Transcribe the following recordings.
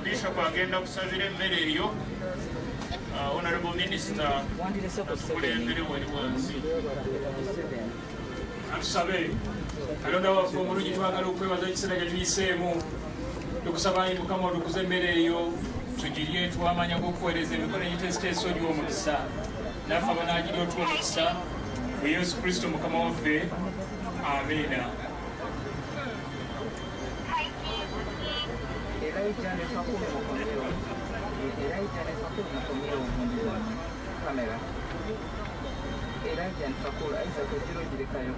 Bishop agenda kusabira emmere eyo. Honorable Minister atukulembere wali wansi. Atusabe Kalonda waffe omulungi twagala okwebaza ekiseera kye tuyiseemu tukusaba Mukama otukuze emmere eyo tugirye twamanya okuweereza emikono egiteesiteesi ogiwa omukisa naffe abanaagirya otuwa omukisa mu Yesu Kristo Mukama waffe. Amiina. Kamera. Era jangan fakul aja kecil jadi kayu.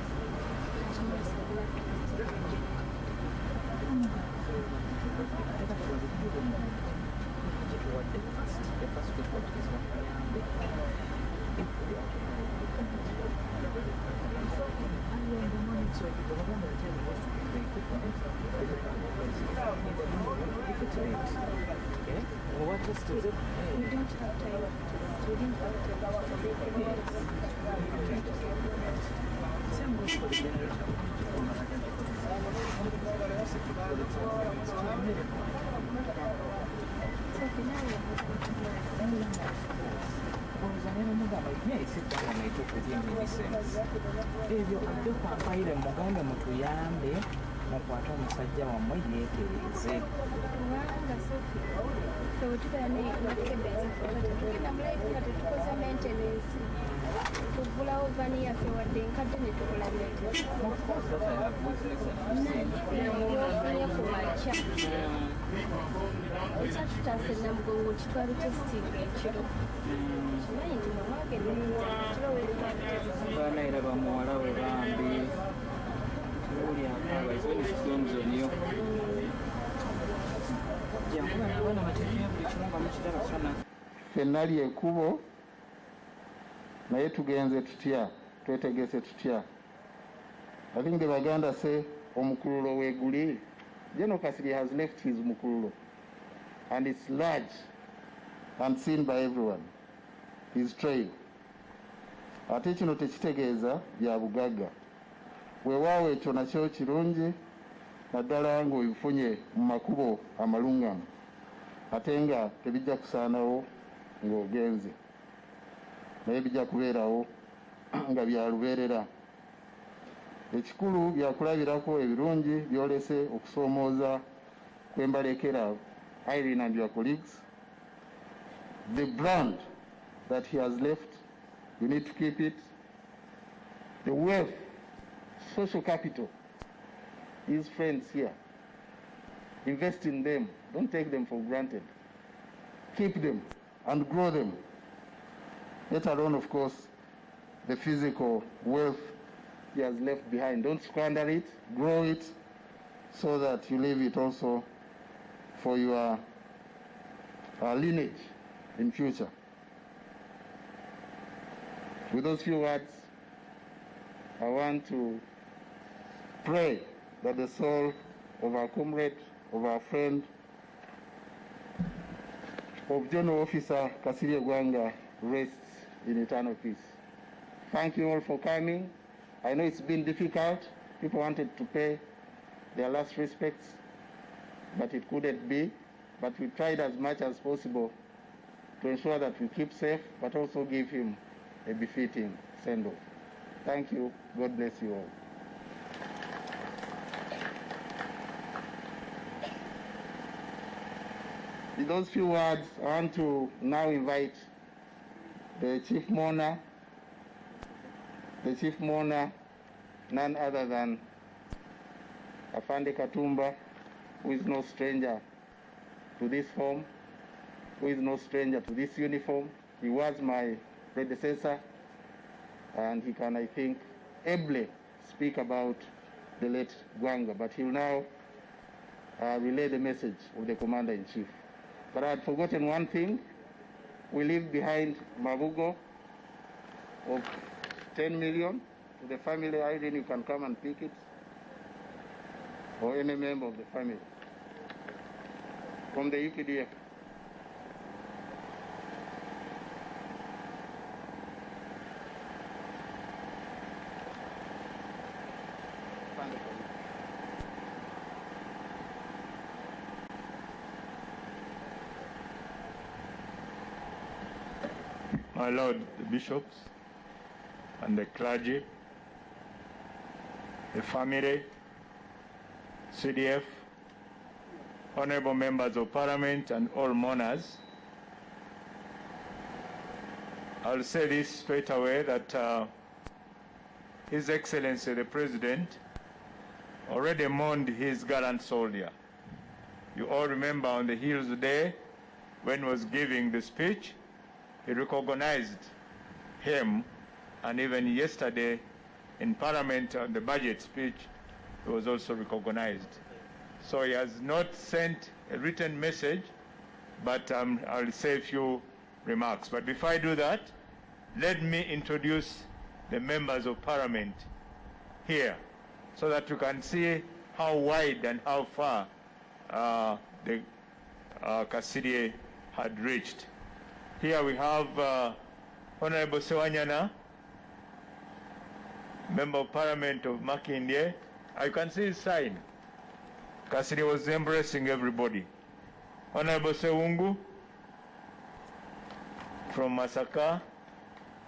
What is it? We don't have time. We didn't have Nakwata omusajja wammwe yeetereze tugulawo vani yaffe wadde enkadde ne tukola ku makya ekya tutaase namugongo kitwali testinga ekiro kimanyi nti mamwagende ekiro baana era bamuwala we bambi ffenna ly'ekkubo naye tugenze tutya twetegese tutya. I think the Baganda say omukululo weguli. General Kasirye has left his mukululo and it's large and seen by everyone, his trade. Ate kino tekitegeeza bya bugagga. Weewaawo ekyo nakyo kirungi naddala ng'obifunye mu makubo amalungamu ate nga tebijja kusaanawo ng'ogenze naye bijja kubeerawo nga bya lubeerera. Ekikulu byakulabirako ebirungi byolese okusoomooza kwembalekera Irene and your colleagues. The brand that he has left, you need to keep it. The wealth, social capital, his friends here, invest in them, don't take them for granted. Keep them and grow them, let alone, of course, the physical wealth he has left behind. Don't squander it, grow it, so that you leave it also for your lineage in future. With those few words, I want to pray that the soul of our comrade, of our friend, of General Officer Kasirye Gwanga rests in eternal peace. Thank you all for coming. I know it's been difficult. People wanted to pay their last respects, but it couldn't be. But we tried as much as possible to ensure that we keep safe, but also give him a befitting send-off. Thank you. God bless you all. With those few words, I want to now invite the chief mourner, none other than Afande Katumba, who is no stranger to this home, who is no stranger to this uniform. He was my predecessor, and he can, I think, ably speak about the late Gwanga, but he will now relay the message of the Commander-in-Chief. But I had forgotten one thing. We leave behind Mabugo of 10 million to the family. Irene, you can come and pick it, or any member of the family from the UPDF. My Lord, the bishops and the clergy, the family, CDF, honorable members of parliament and all mourners, I'll say this straight away that His Excellency the President already mourned his gallant soldier. You all remember on the Hills Day when he was giving the speech, he recognized him, and even yesterday in Parliament on the budget speech, he was also recognized. So he has not sent a written message, but I'll say a few remarks. But before I do that, let me introduce the members of Parliament here so that you can see how wide and how far the Kasirye had reached. Here we have Honorable Sewanyana, Member of Parliament of Makindye. I can see his sign. Kasirye was embracing everybody. Honorable Sewungu from Masaka.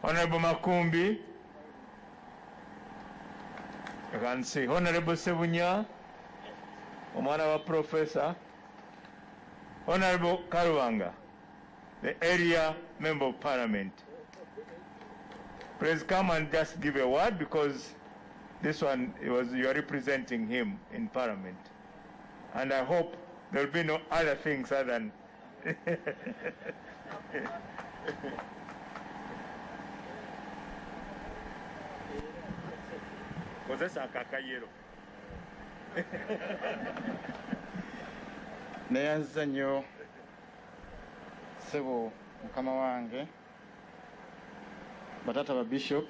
Honorable Makumbi. You can see Honorable Sebunya, Omwana Professor. Honorable Karuwanga, the area member of Parliament. Please come and just give a word, because this one, you are representing him in Parliament. And I hope there will be no other things other than neyanziza nnyo ssebo mukama wange, batata ba bishop,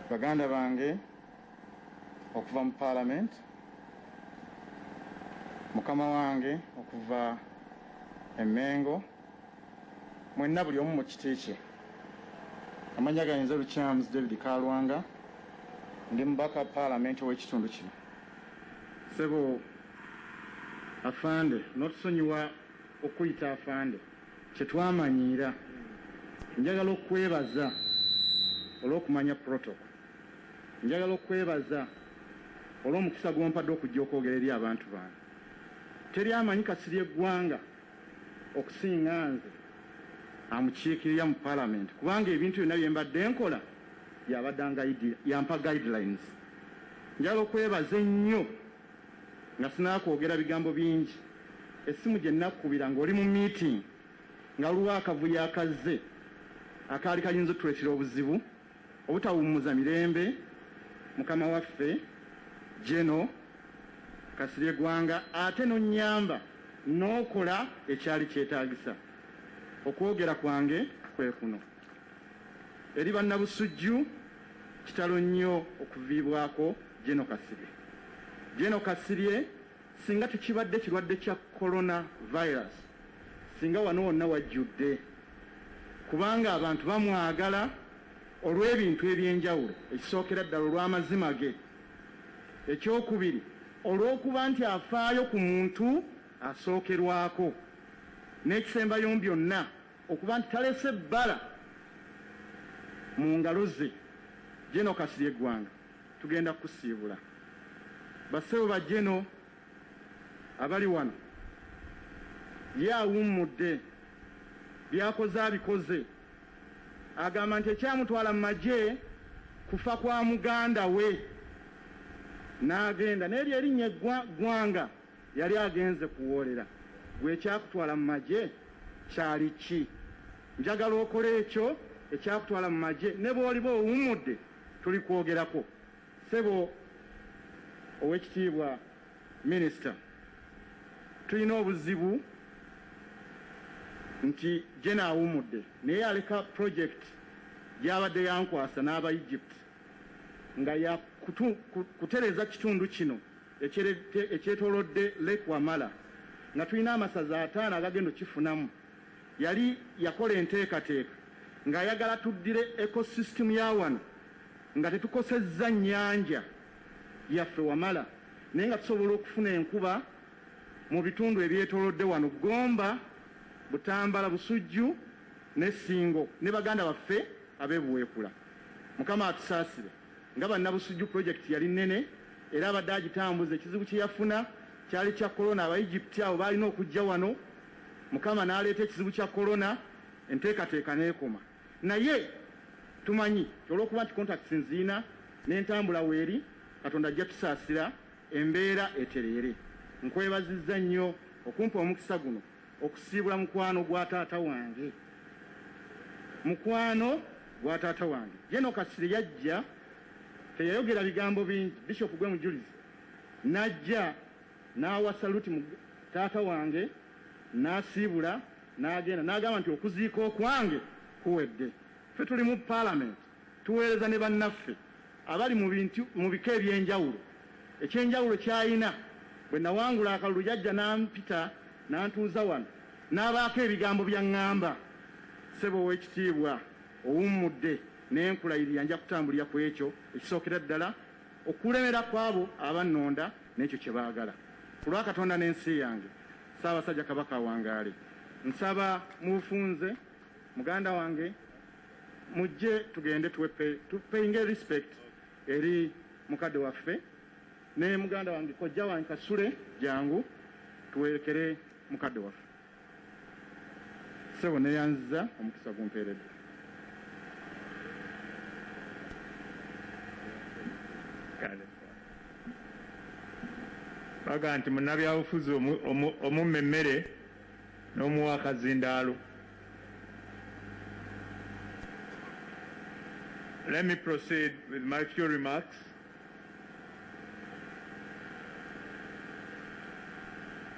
baganda bange okuva mu parliament, mukama wange okuva Emmengo, mwenna buli omu mu kiti kye. Amanya ganze Lukyams David Kalwanga, ndi mubaka parliament ow'ekitundu kino. Ssebo afande, n'otusonyiwa okuyita afande, kyetwamanyiira. Njagala okwebaza olw'okumanya protocol. Njagala okwebaza olw'omukisa gw'ompadde okujja okwogera eri abantu bange. Teri amanyi Kasirye eggwanga okusinga nze amukiikirira mu parliament, kubanga ebintu byonna bye mbadde nkola yampa guidelines. Njagala okwebaza ennyo nga sinaakwogera bigambo bingi. Essimu gye nakkubira ng'oli mu meeting nga luwa akavuyo akazze akaali kayinza otuleetera obuzibu obutawummuza mirembe, mukama waffe General Kasirye eggwanga, ate n'onnyamba n'okola ekyali kyetaagisa. Okwogera kwange kwe kuno. Eri bannabusujju, kitalo nnyo okuviibwako General Kasirye. General Kasirye, singa tukibadde kirwadde kya coronavirus, singa wano wonna wajjudde, kubanga abantu bamwagala olw'ebintu ebyenjawulo. Ekisookera ddala olw'amazima ge. Ekyokubiri, olw'okuba nti afaayo ku muntu asookerwako. N'ekisembayo byonna okuba nti talese bbala mu ngalo ze. General Kasirye eggwanga tugenda kusiibula. Bassebo ba General abali wano, ye awummudde, byakoze abikoze. Agamba nti ekyamutwala mu magye kufa kwa muganda we, n'agenda n'eri erinnya Gwanga yali agenze kuwoolera. bwekyakutwala mu magye kyali ki. Njagala okola ekyo ekyakutwala mu magye ne bw'oliba owummudde tuli kwogerako. Ssebo Oweekitiibwa Minisita, tulina obuzibu nti gye naawummudde naye aleka project gy'abadde yankwasa n'aba Egypt nga yakutereza kitundu kino ekyetoolodde Lake Wamala nga tulina amasaza 5 agagenda kifunamu. Yali yakola enteekateeka ng'ayagala tuddire ecosystem ya wano nga tetukosezza nnyanja yaffe Wamala naye nga tusobola okufuna enkuba mu bitundu ebyetoolodde wano Gomba, Butambala, Busujju ne Ssingo ne baganda baffe ab'ebuweekula. Mukama atusaasire nga bannabusujju project yali nnene era abadde agitambuza. Ekizibu kye yafuna kyali kya korona. Abaegypti abo baalina okujja wano, Mukama n'aleeta ekizibu kya korona, enteekateeka n'ekoma. Naye tumanyi olw'okuba nti contacts nziina n'entambula weeri, Katonda ajja tusaasira embeera etereere. Nkwebazizza nnyo okumpa omukisa guno okusiibula mukwano gwa taata wange. Mukwano gwa taata wange Jeno Kasirye yajja, teyayogera bigambo bingi. Bishop gwe mujulizi najja n'awa saluti mu taata wange, n'asiibula n'agenda n'agamba nti okuziika okwange kuwedde. Ffe tuli mu Parliament tuweereza ne bannaffe abali mu bika eby'enjawulo. Ekyenjawulo ky'ayina bwe nawangula akalulu yajja n'ampita n'antuuza wano n'abaako ebigambo byaŋŋamba. Ssebo Oweekitiibwa owummudde n'enkulayirira nja kutambulira ku ekyo ekisookera ddala okulemera kw'abo abannonda n'ekyo kye baagala. Ku lwa Katonda n'ensi yange, Ssaabasajja Kabaka awangaale. Nsaba mu bufunze muganda wange mujje tugende tupeyinge respect eri mukadde waffe ne muganda wange kojja wange Kasule, jangu tuwerekere mukadde waffe. Ssebo neyanziza omukisa gumpeeredde. Baga nti munnabyabufuzi omumma emmere n'omuwa akazindaalo. Let me proceed with my few remarks.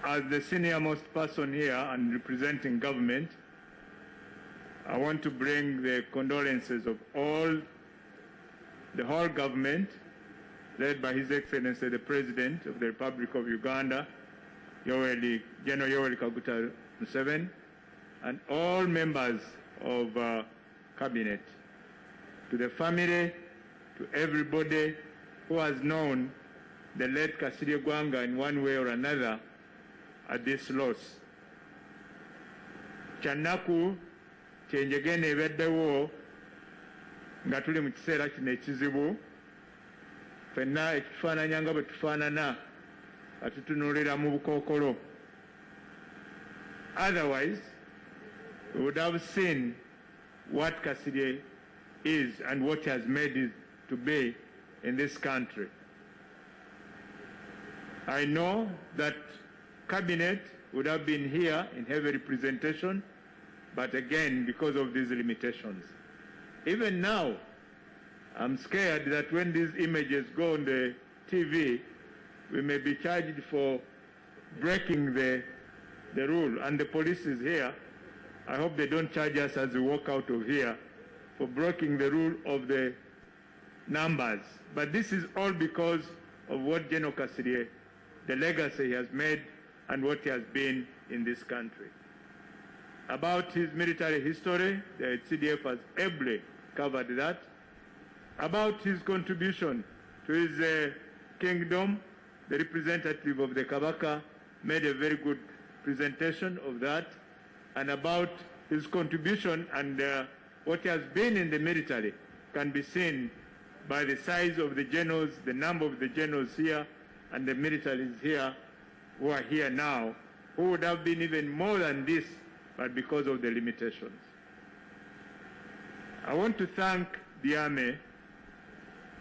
As the senior-most person here and representing government, I want to bring the condolences of the whole government, led by His Excellency the President of the Republic of Uganda, General Yoweri Kaguta Museveni, and all members of Cabinet, to the family, to everybody who has known the late Kasirye Gwanga in one way or another at this loss. Kyanaku kyenjegene ebeddewo nga tuli mu kiseera kino ekizibu, ffenna ekifaananya nga bwe tufaanana atutunuulira mu bukookolo. Otherwise, we would have seen what Kasirye is and what he has made it to be in this country. I know that Cabinet would have been here in heavy representation, but again, because of these limitations. Even now, I'm scared that when these images go on the TV, we may be charged for breaking the rule, and the police is here. I hope they don't charge us as we walk out of here for breaking the rule of the numbers. But this is all because of what General Kasirye, the legacy he has made and what he has been in this country. About his military history, the CDF has ably covered that. About his contribution to his kingdom, the representative of the Kabaka made a very good presentation of that. And about his contribution and what he has been in the military can be seen by the size of the generals, the number of the generals here, and the militaries here who are here now, who would have been even more than this, but because of the limitations. I want to thank the Army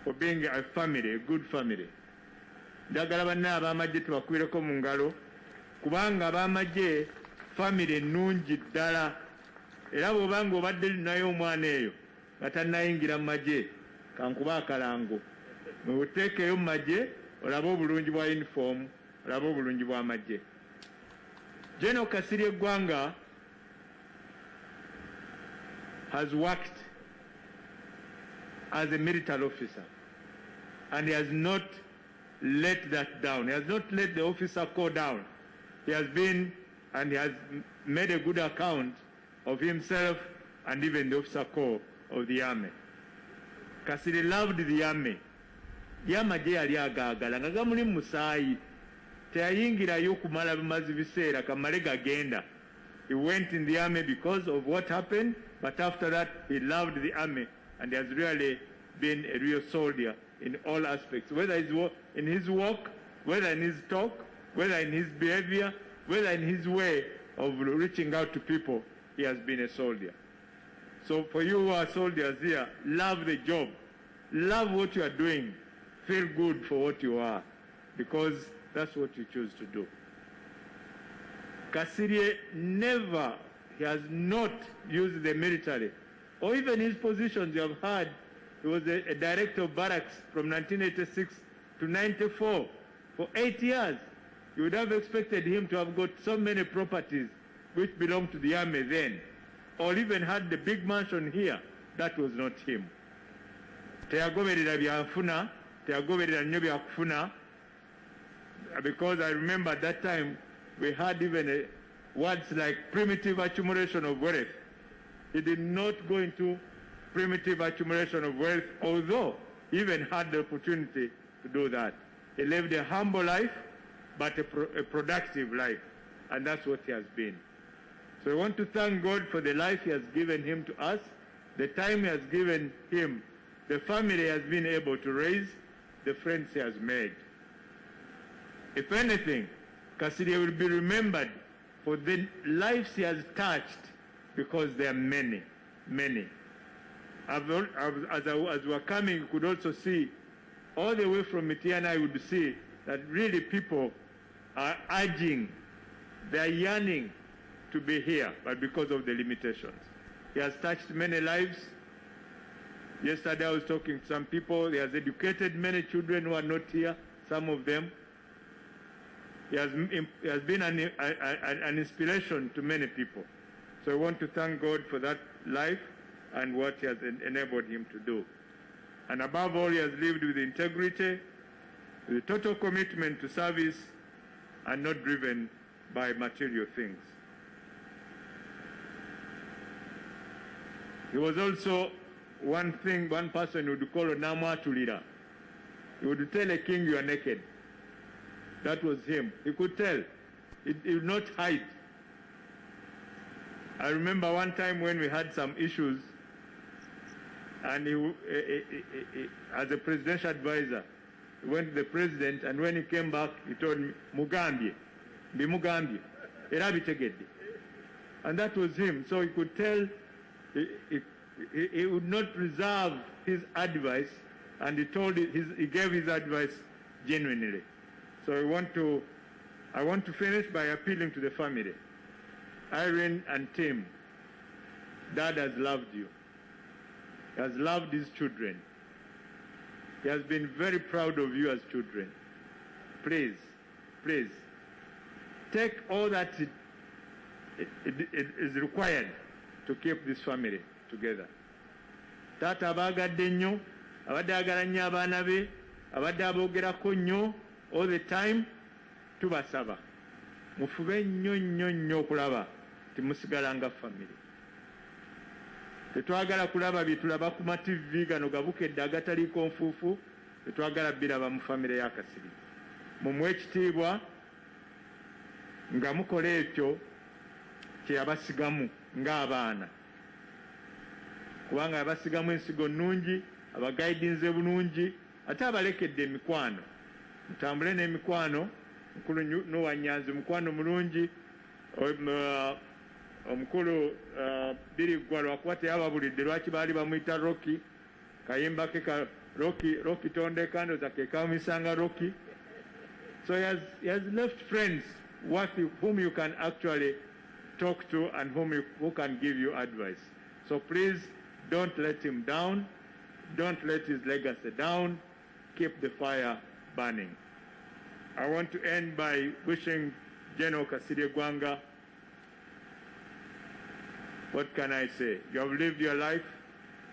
for being a family, a good family. Njagala banne ab'amagye tubakwireko mu ngalo kubanga ab'amagye famire ennungi ddala, era bw'obanga obadde nayo omwana eyo nga tannayingira mu magye, kankuba akalango mubuteekeyo mu magye olabe obulungi bwa uniform, olabe obulungi bw'amagye. General Kasirye Gwanga has worked as a military officer, and he has not let that down. He has not let the officer corps down. He has been, and he has made a good account of himself and even the officer corps of the army. Kasirye loved the army. Yamagye yali agaagala nga gamuli mu musaayi, teyayingirayo kumala bumazi biseera kamale gagenda. He went in the army because of what happened, but after that he loved the army and he has really been a real soldier in all aspects, whether in his work, whether in his talk, whether in his behavior, whether in his way of reaching out to people. He has been a soldier. So for you who are soldiers here, love the job, love what you are doing, feel good for what you are, because that's what you choose to do. Kasirye never, he has not used the military, or even his positions you have heard. He was a director of barracks from 1986 to 94 for 8 years. You would have expected him to have got so many properties which belonged to the army then, or even had the big mansion here. That was not him. Teyagoberera byafuna, teyagoberera nnyo byakufuna, because I remember at that time we had even words like primitive accumulation of wealth. He did not go into primitive accumulation of wealth, although he even had the opportunity to do that. He lived a humble life, but a productive life, and that's what he has been. So I want to thank God for the life he has given him to us, the time he has given him, the family he has been able to raise, the friends he has made. If anything, Kasirye will be remembered for the lives he has touched, because there are many, many. As we were coming, you could also see, all the way from Mitiana, I would see that really people are urging, they are yearning to be here, but because of the limitations. He has touched many lives. Yesterday I was talking to some people. He has educated many children who are not here, some of them. He has been an inspiration to many people. So I want to thank God for that life and what he has enabled him to do. And above all, he has lived with integrity, with a total commitment to service, and not driven by material things. He was also one person would call a Namwatulira. He would tell a king, you are naked. That was him. He could tell. He would not hide. I remember one time when we had some issues, and he, as a presidential advisor, he went to the president, and when he came back, he told me, Mugambye, be Mugambye, era bitegedde. And that was him. So he could tell, he would not reserve his advice, and he gave his advice genuinely. So I want to finish by appealing to the family. Irene and Tim, Dad has loved you. He has loved his children. He has been very proud of you as children. Please, please, take all that is required to keep this family together. Taata abaagadde nnyo, abadde ayagala nnyo abaana be, abadde aboogerako nnyo all the time. Tubasaba mufube nnyo nnyo nnyo okulaba timusigala nga family. Tetwagala kulaba bye tulaba ku ma TV gano gabukedde agataliiko nfuufu, tetwagala biraba mu family ya Kasirye. Mumuwe ekitiibwa nga mukola ekyo kye yabasigamu ng'abaana, kubanga yabasigamu ensigo nnungi, abagaidinze bulungi, ate abalekedde emikwano. Mutambule n'emikwano. Mukulu Noah Nyanzi mukwano mulungi, omukulu Billy Gwalo akuba teyababulidde lwaki baali bamuyita Rocky, kayimba ke ka Rocky Tondeka ndoza ke kamumisanga Rocky. So he has left friends whom you can actually talk to and who can give you advice. So please don't let him down. Don't let his legacy down. Keep the fire burning. I want to end by wishing General Kasirye Gwanga, what can I say? You have lived your life.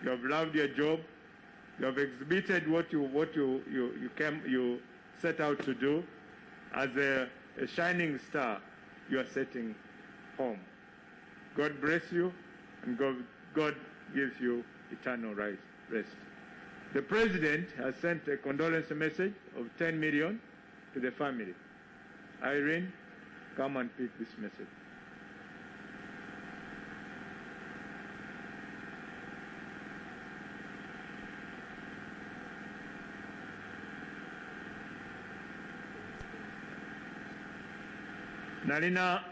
You have loved your job. You have exhibited what you set out to do. As a shining star, you are setting home. God bless you, and God gives you eternal rest. The President has sent a condolence message of 10 million to the family. Irene, come and pick this message. Nalina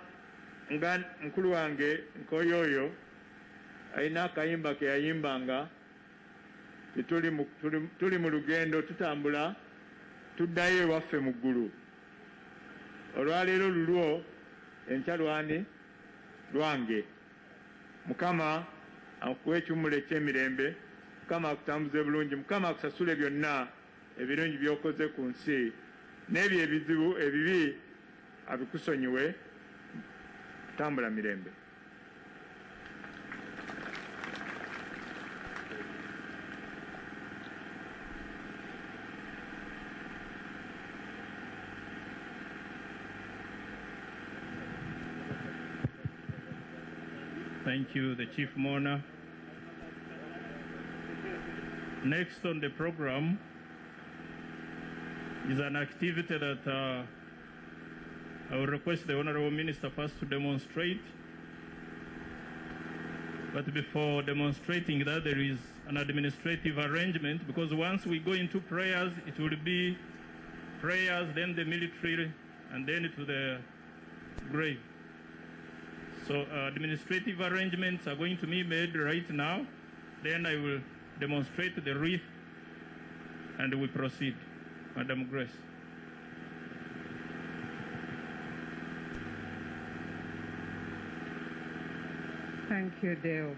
mkulu wange Nkoyoyo alina akayimba ke yayimbanga tuli mu lugendo tutambula tuddayo ewaffe mu ggulu. Olwaleero lulwo enkya lwange. Mukama akuwe ekiwummulo eky'emirembe, Mukama akutambuze bulungi, Mukama akusasule byonna ebirungi by'okoze ku nsi, n'ebyo ebizibu ebibi abikusonyiwe. Tambula mirembe. Thank you, the Chief Mourner. Next on the program is an activity that I will request the Honorable Minister first to demonstrate. But before demonstrating that, there is an administrative arrangement, because once we go into prayers, it will be prayers, then the military, and then to the grave. So administrative arrangements are going to be made right now. Then I will demonstrate the wreath, and we proceed. Madam Grace. Thank you, Dale.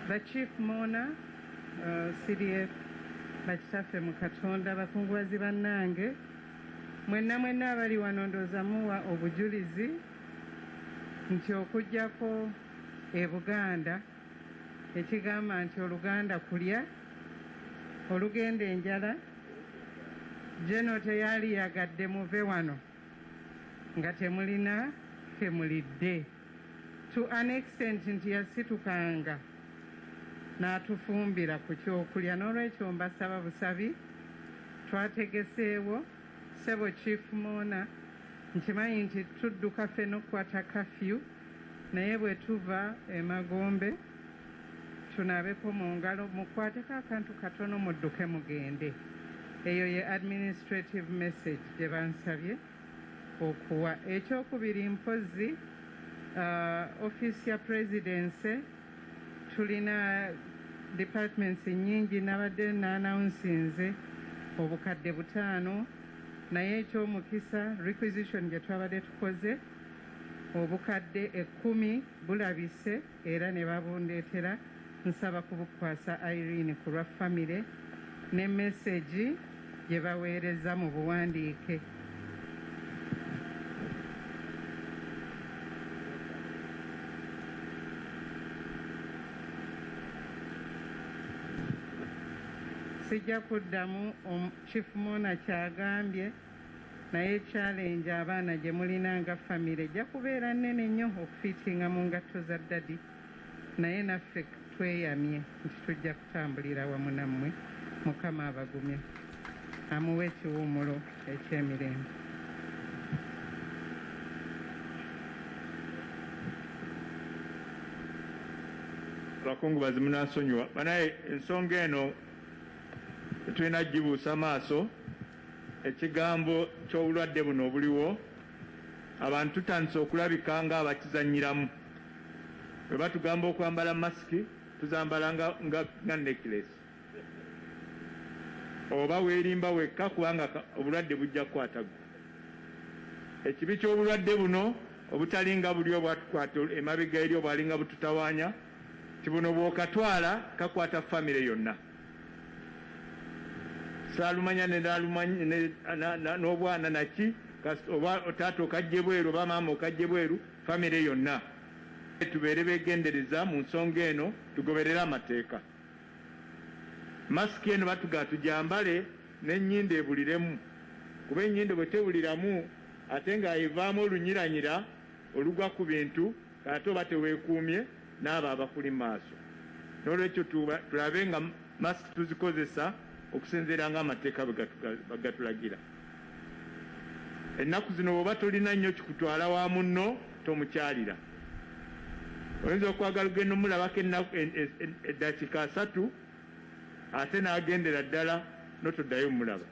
The Chief Mourner, CDF, Bakitafe Mukatonda, bakungubazi bannange, mwenna abali wano ndooza muwa obujulizi nti okuggyako e Buganda ekigamba nti oluganda kulya, olugenda enjala, General teyali yagadde muve wano nga temulina temulidde. To an extent nti yasitukanga n'atufumbira ku kyokulya. N'olwekyo mbasaba busabi twategeseewo Ssebo Chief Mourner, nkimanyi nti tudduka ffenna okukwata kafyu, naye bwe tuva Magombe tunaabeko mu ngalo, mukwateko akantu katono mudduke mugende. Eyo ye administrative message gye bansabye okuwa. Ekyokubiri mpozi office ya presidency tulina departments nyingi nabadde na-announcinze obukadde 5, naye ekyomukisa requisition gye twabadde tukoze obukadde 10 bulabise era ne babundeetera. Nsaba kubukwasa Irene ku lwa family ne message gye baweereza mu buwandiike. Sijja kuddamu Chief Mourner kyagambye, naye challenge abaana gye mulina nga family ejja kubeera nnene nnyo okufiitinga mu ngatto za ddadi, naye naffe tweyamye nti tujja kutambulira wamu nammwe. Mukama abagumye, amuwe ekiwummulo eky'emirembe. Abakungubazi munansonyiwa banaye ensonga eno tulina gibuusa maaso. Ekigambo ky'obulwadde buno obuliwo, abantu tutandise okulabika nga abakizannyiramu. Bwe batugamba okwambala masiki tuzambala nga necklace, oba weerimba wekka kubanga obulwadde bujja kukwata gwe. ekibi ky'obulwadde buno obutalinga buli obwatukwata emabega eri obwalinga bututawaanya ti buno bw'okatwala kakwata famire yonna saalumanya n'obwana naki oba taata okajje bweru oba maama okajje bweru famire yonna tubeere beegendereza mu nsonga eno tugoberere amateeka masiki eno batugaa tujambale n'ennyindo ebuliremu kuba ennyindo bwe tewuliramu ate ng'ayivaamu olunyiranyira olugwa ku bintu ate oba teweekuumye n'abo abakuli maaso n'olwekyo tulabe nga masiki tuzikozesa okusinziira ng'amateeka bwe gatulagira ennaku zino bw'oba tolina nnyo kikutwala wa munno tomukyalira oyinza okwagala ogenda omulabako eddakiika 3 ate n'agendera ddala notoddayo mulaba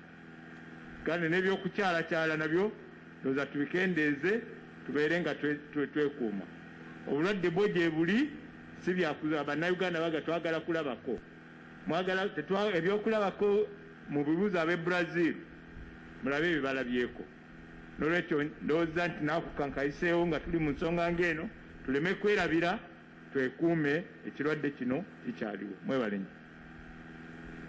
kandi n'ebyokukyalakyala nabyo ndoza tubikendeeze tubeere nga twekuuma obulwadde bwo gye buli si byakuza bannayuganda baga twagala kulabako ebyokulabako mu bibuuzo ab'e Brazil mulabe ebibalabyeko n'olwekyo ndowooza nti naakukankayiseewo nga tuli mu nsonga ng'eno tuleme kwerabira twekuume ekirwadde kino kikyaliwo. Mwebalenyi.